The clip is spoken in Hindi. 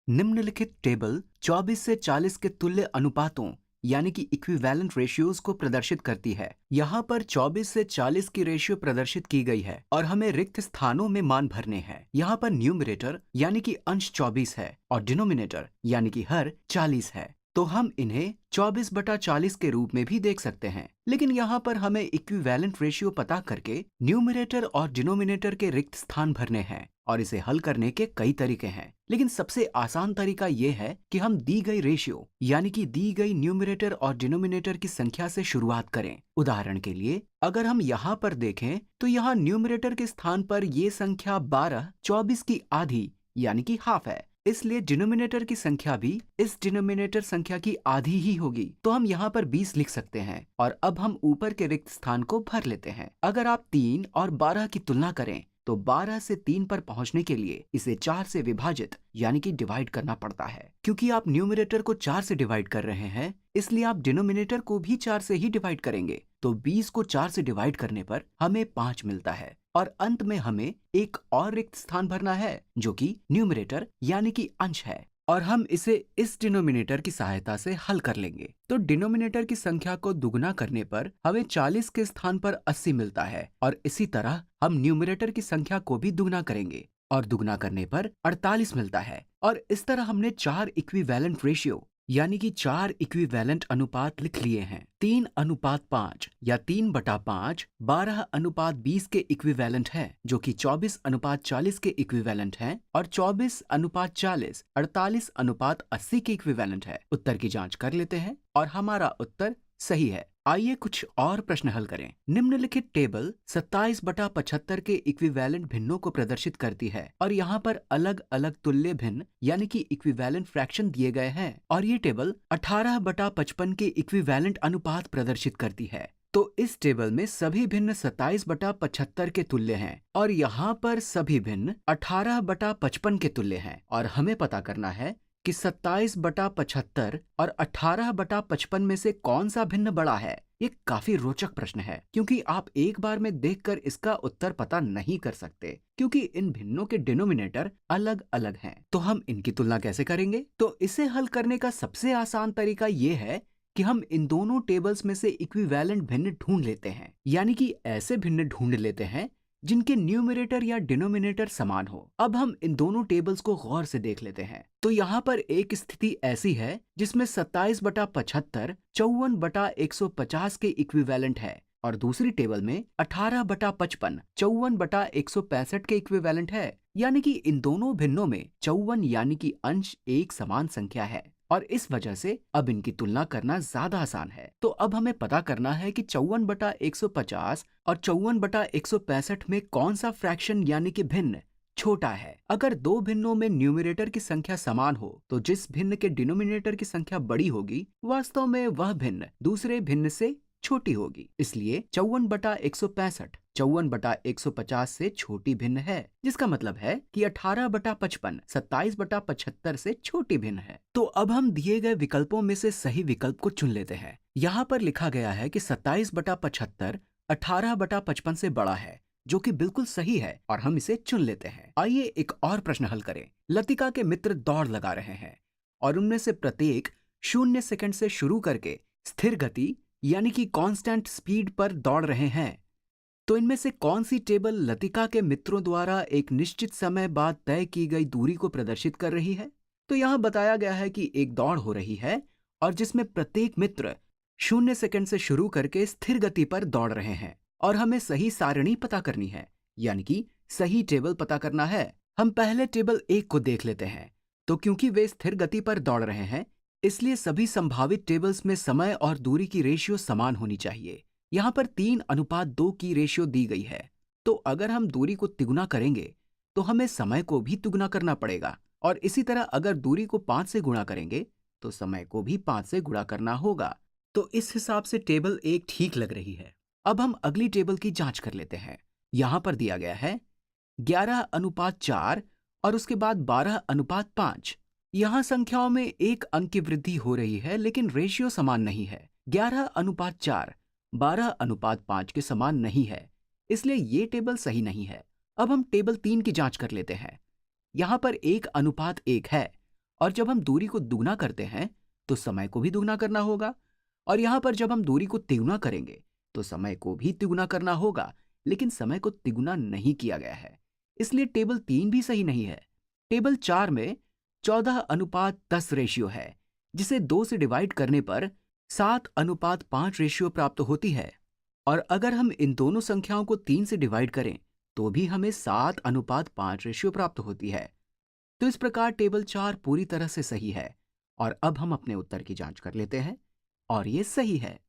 निम्नलिखित टेबल 24 से 40 के तुल्य अनुपातों यानी कि इक्विवेलेंट रेशियोज को प्रदर्शित करती है। यहाँ पर 24 से 40 की रेशियो प्रदर्शित की गई है और हमें रिक्त स्थानों में मान भरने हैं। यहाँ पर न्यूमरेटर यानी कि अंश 24 है और डिनोमिनेटर यानी कि हर 40 है, तो हम इन्हें 24/40 के रूप में भी देख सकते हैं। लेकिन यहाँ पर हमें इक्विवेलेंट रेशियो पता करके न्यूमरेटर और डिनोमिनेटर के रिक्त स्थान भरने हैं और इसे हल करने के कई तरीके हैं। लेकिन सबसे आसान तरीका यह है कि हम दी गई रेशियो यानी कि दी गई न्यूमरेटर और डिनोमिनेटर की संख्या से शुरुआत करें। उदाहरण के लिए अगर हम यहाँ पर देखें तो यहाँ न्यूमरेटर के स्थान पर ये संख्या 12 24 की आधी यानी कि हाफ है, इसलिए डिनोमिनेटर की संख्या भी इस डिनोमिनेटर संख्या की आधी ही होगी। तो हम यहाँ पर 20 लिख सकते हैं और अब हम ऊपर के रिक्त स्थान को भर लेते हैं। अगर आप 3 और 12 की तुलना करें तो 12 से 3 पर पहुंचने के लिए इसे 4 से विभाजित यानी कि डिवाइड करना पड़ता है। क्योंकि आप न्यूमरेटर को 4 से डिवाइड कर रहे हैं इसलिए आप डिनोमिनेटर को भी 4 से ही डिवाइड करेंगे। तो 20 को 4 से डिवाइड करने पर हमें 5 मिलता है और अंत में हमें एक और रिक्त स्थान भरना है जो कि न्यूमरेटर यानी कि अंश है और हम इसे इस डिनोमिनेटर की सहायता से हल कर लेंगे। तो डिनोमिनेटर की संख्या को दुगुना करने पर हमें 40 के स्थान पर 80 मिलता है और इसी तरह हम न्यूमरेटर की संख्या को भी दुगुना करेंगे और दुगुना करने पर 48 मिलता है। और इस तरह हमने 4 इक्विवेलेंट रेशियो यानी कि 4 इक्विवेलेंट अनुपात लिख लिए हैं। 3:5 या 3/5 12:20 के इक्विवेलेंट है जो कि 24:40 के इक्विवेलेंट है और 24:40 48:80 के इक्विवेलेंट है। उत्तर की जांच कर लेते हैं और हमारा उत्तर सही है। आइए कुछ और प्रश्न हल करें। निम्नलिखित टेबल 27/75 के इक्विवेलेंट भिन्नों को प्रदर्शित करती है और यहाँ पर अलग अलग तुल्य भिन्न यानी कि इक्विवेलेंट फ्रैक्शन दिए गए हैं और ये टेबल 18/55 के इक्विवेलेंट अनुपात प्रदर्शित करती है। तो इस टेबल में सभी भिन्न 27/75 के तुल्य हैं और यहाँ पर सभी भिन्न 18/55 के तुल्य हैं और हमें पता करना है कि 27/75 और 18/55 में से कौन सा भिन्न बड़ा है। ये काफी रोचक प्रश्न है क्योंकि आप एक बार में देखकर इसका उत्तर पता नहीं कर सकते क्योंकि इन भिन्नों के डिनोमिनेटर अलग अलग हैं। तो हम इनकी तुलना कैसे करेंगे? तो इसे हल करने का सबसे आसान तरीका ये है कि हम इन दोनों टेबल्स में से इक्विवेलेंट भिन्न ढूंढ लेते हैं, यानी कि ऐसे भिन्न ढूंढ लेते हैं जिनके न्यूमरेटर या डिनोमिनेटर समान हो। अब हम इन दोनों टेबल्स को गौर से देख लेते हैं। तो यहाँ पर एक स्थिति ऐसी है जिसमें 27/75 54/150 के इक्विवेलेंट है और दूसरी टेबल में 18/55 54/165 के इक्विवेलेंट है, यानी कि इन दोनों भिन्नों में 54 यानी कि अंश एक समान संख्या है और इस वजह से अब इनकी तुलना करना ज्यादा आसान है। तो अब हमें पता करना है कि 54/150 और 54/165 में कौन सा फ्रैक्शन यानी कि भिन्न छोटा है। अगर दो भिन्नों में न्यूमरेटर की संख्या समान हो तो जिस भिन्न के डिनोमिनेटर की संख्या बड़ी होगी वास्तव में वह भिन्न दूसरे भिन्न से छोटी होगी। इसलिए 54/165 54/150 से छोटी भिन्न है, जिसका मतलब है कि 18/55 27/75 से छोटी भिन्न है। तो अब हम दिए गए विकल्पों में से सही विकल्प को चुन लेते हैं। यहाँ पर लिखा गया है कि 27/75 18/55 से बड़ा है, जो कि बिल्कुल सही है और हम इसे चुन लेते हैं। आइए एक और प्रश्न हल करें। लतिका के मित्र दौड़ लगा रहे हैं और उनमें से प्रत्येक 0 सेकंड से शुरू करके स्थिर गति यानी कि कांस्टेंट स्पीड पर दौड़ रहे हैं। तो इनमें से कौन सी टेबल लतिका के मित्रों द्वारा एक निश्चित समय बाद तय की गई दूरी को प्रदर्शित कर रही है? तो यहाँ बताया गया है कि एक दौड़ हो रही है और जिसमें प्रत्येक मित्र 0 सेकंड से शुरू करके स्थिर गति पर दौड़ रहे हैं और हमें सही सारणी पता करनी है, यानी कि सही टेबल पता करना है। हम पहले टेबल 1 को देख लेते हैं। तो क्योंकि वे स्थिर गति पर दौड़ रहे हैं इसलिए सभी संभावित टेबल्स में समय और दूरी की रेशियो समान होनी चाहिए। यहाँ पर 3:2 की रेशियो दी गई है। तो अगर हम दूरी को तिगुना करेंगे तो हमें समय को भी तिगुना करना पड़ेगा और इसी तरह अगर दूरी को 5 से गुणा करेंगे तो समय को भी 5 से गुणा करना होगा। तो इस हिसाब से टेबल 1 ठीक लग रही है। अब हम अगली टेबल की जांच कर लेते हैं। यहाँ पर दिया गया है 11:4 और उसके बाद 12:5। यहाँ संख्याओं में एक अंक की वृद्धि हो रही है लेकिन रेशियो समान नहीं है। 11:4 12:5 के समान नहीं है, इसलिए ये टेबल सही नहीं है। अब हम टेबल 3 की जांच कर लेते हैं। यहाँ पर 1:1 है और जब हम दूरी को दुगना करते हैं तो समय को भी दुगना करना होगा। और यहाँ पर जब हम दूरी को तिगुना करेंगे तो समय को भी तिगुना करना होगा, लेकिन समय को तिगुना नहीं किया गया है, इसलिए टेबल 3 भी सही नहीं है। टेबल 4 में 14:10 रेशियो है, जिसे 2 से डिवाइड करने पर 7:5 रेशियो प्राप्त होती है। और अगर हम इन दोनों संख्याओं को 3 से डिवाइड करें तो भी हमें 7:5 रेशियो प्राप्त होती है। तो इस प्रकार टेबल 4 पूरी तरह से सही है। और अब हम अपने उत्तर की जांच कर लेते हैं और ये सही है।